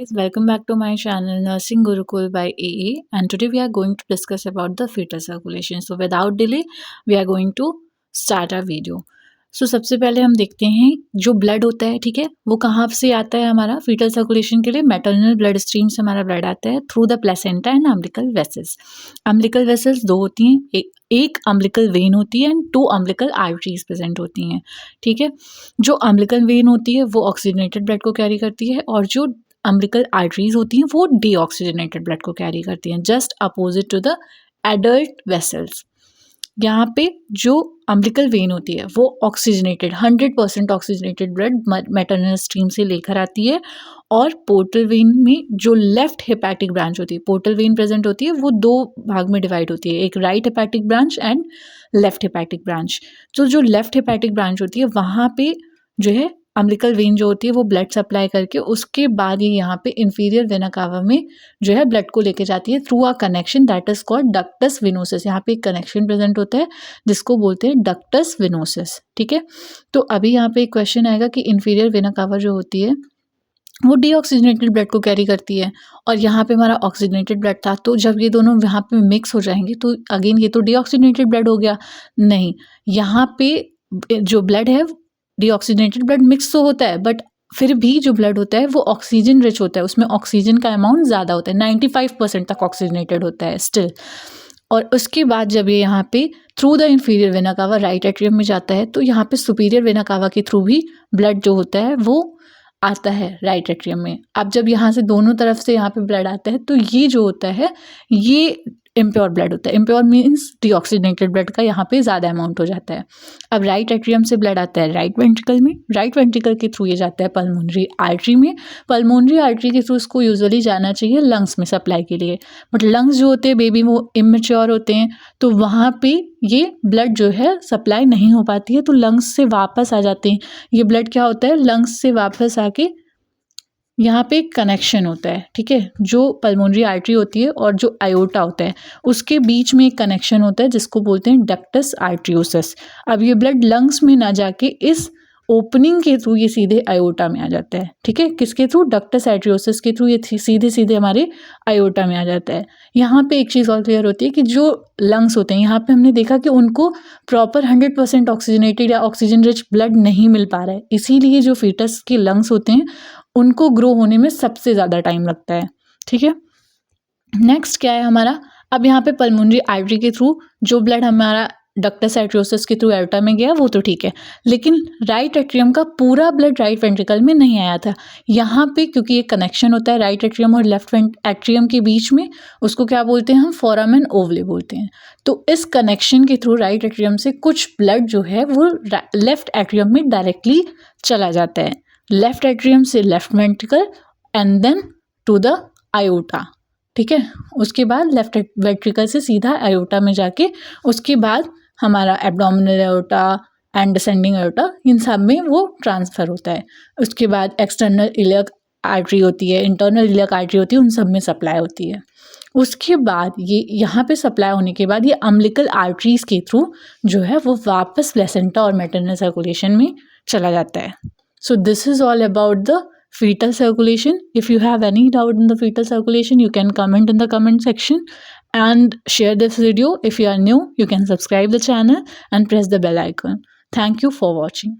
guys, welcome back to my channel Nursing Gurukul by AA, and today we are going to discuss about the fetal circulation. So without delay we are going to start our video. So सबसे पहले हम देखते हैं जो blood होता है, ठीक है, वो कहाँ से आता है हमारा फीटल सर्कुलेशन के लिए। मैटरनल ब्लड स्ट्रीम से हमारा ब्लड आता है through the placenta and umbilical vessels. Umbilical vessels दो होती हैं, एक अम्बिलिकल वेन होती है एंड 2 अम्बिलिकल आर्टरीज प्रेजेंट होती हैं, ठीक है। जो अम्बिलिकल वेन होती है वो ऑक्सीजनेटेड ब्लड को कैरी करती है और जो अम्बिलिकल आर्टरीज होती हैं वो डीऑक्सीजनेटेड ब्लड को कैरी करती हैं, just opposite to the adult vessels. यहाँ पे जो अम्बिलिकल वेन होती है वो oxygenated 100% oxygenated blood maternal stream से लेकर आती है, और पोर्टल वेन में जो लेफ्ट हेपेटिक ब्रांच होती है, पोर्टल वेन प्रेजेंट होती है, वो 2 भाग में डिवाइड होती है, एक right hepatic branch and left hepatic branch. तो जो लेफ्ट हेपेटिक ब्रांच होती है वहाँ पे जो है अम्बिलिकल वेन जो होती है वो ब्लड सप्लाई करके उसके बाद ये यहाँ पे इंफीरियर वेना कावा में जो है ब्लड को लेके जाती है through a connection that is called ductus venosus. यहाँ पे एक कनेक्शन प्रेजेंट होता है जिसको बोलते हैं डक्टस वेनोसिस, ठीक है। तो अभी यहाँ पे एक क्वेश्चन आएगा कि इंफीरियर वेना कावा जो होती है वो डीऑक्सीजनेटेड ब्लड को कैरी करती है और यहाँ पे हमारा ऑक्सीजनेटेड ब्लड था, तो जब ये दोनों यहाँ पे मिक्स हो जाएंगे तो अगेन ये तो डीऑक्सीजनेटेड ब्लड हो गया। नहीं, यहाँ पे जो ब्लड है डीऑक्सीजनेटेड ब्लड मिक्स तो होता है, बट फिर भी जो ब्लड होता है वो ऑक्सीजन रिच होता है, उसमें ऑक्सीजन का अमाउंट ज़्यादा होता है, 95% तक ऑक्सीजनेटेड होता है स्टिल। और उसके बाद जब ये यहाँ पे through the inferior vena cava right atrium में जाता है तो यहाँ पे सुपीरियर वेना कावा के थ्रू भी ब्लड जो होता है वो आता है राइट एट्रियम में। अब जब यहाँ से दोनों तरफ से यहाँ पे ब्लड आता है तो ये जो होता है ये इम्प्योर ब्लड होता है। इम्प्योर मीन्स डीऑक्सीजनेटेड ब्लड का यहाँ पे ज़्यादा अमाउंट हो जाता है। अब राइट एट्रियम से ब्लड आता है राइट वेंट्रिकल में, राइट वेंट्रिकल के थ्रू ये जाता है पल्मोनरी आर्टरी में, पल्मोनरी आर्टरी के थ्रू इसको यूजुअली जाना चाहिए लंग्स में सप्लाई के लिए, बट लंग्स जो होते हैं बेबी वो इमेच्योर होते हैं तो वहाँ पे ये ब्लड जो है सप्लाई नहीं हो पाती है, तो लंग्स से वापस आ जाते हैं। ये ब्लड क्या होता है, लंग्स से वापस आके यहाँ पे एक कनेक्शन होता है, ठीक है, जो पल्मोनरी आर्टरी होती है और जो आयोटा होता है उसके बीच में एक कनेक्शन होता है जिसको बोलते हैं डक्टस आर्टरियोसिस। अब ये ब्लड लंग्स में ना जाके इस ओपनिंग के थ्रू ये सीधे आयोटा में आ जाता है, ठीक है। किसके थ्रू, डक्टस आर्टरियोसिस के थ्रू ये सीधे सीधे हमारे आयोटा में आ जाता है। यहाँ पे एक चीज़ और क्लियर होती है कि जो लंग्स होते हैं यहाँ पे हमने देखा कि उनको प्रॉपर 100% ऑक्सीजनेटेड या ऑक्सीजन रिच ब्लड नहीं मिल पा रहा है, इसीलिए जो फीटस के लंग्स होते हैं उनको ग्रो होने में सबसे ज़्यादा टाइम लगता है, ठीक है। नेक्स्ट क्या है हमारा, अब यहाँ पे पल्मोनरी आर्टरी के थ्रू जो ब्लड हमारा डक्टस आर्टरियोसिस के थ्रू एल्टा में गया वो तो ठीक है, लेकिन राइट एट्रियम का पूरा ब्लड राइट वेंट्रिकल में नहीं आया था। यहाँ पे क्योंकि एक कनेक्शन होता है राइट एट्रियम और लेफ्ट एट्रियम के बीच में, उसको क्या बोलते हैं हम, फोरामेन ओवले बोलते हैं। तो इस कनेक्शन के थ्रू राइट एट्रियम से कुछ ब्लड जो है वो लेफ्ट एट्रियम में डायरेक्टली चला जाता है, लेफ्ट एट्रियम से left ventricle and then to the aorta, ठीक है। उसके बाद लेफ्ट वेंट्रिकल से सीधा आयोटा में जाके उसके बाद हमारा abdominal aorta and descending aorta, इन सब में वो ट्रांसफ़र होता है। उसके बाद एक्सटर्नल इलियक आर्टरी होती है, इंटरनल इलियक आर्टरी होती है, उन सब में सप्लाई होती है। उसके बाद ये यहाँ पे सप्लाई होने के बाद ये अम्बिलिकल आर्टरीज के थ्रू जो है वो वापस प्लेसेंटा और मैटरनल सर्कुलेशन में चला जाता है। So this is all about the fetal circulation. If you have any doubt in the fetal circulation, you can comment in the comment section and share this video. If you are new, you can subscribe the channel and press the bell icon. Thank you for watching.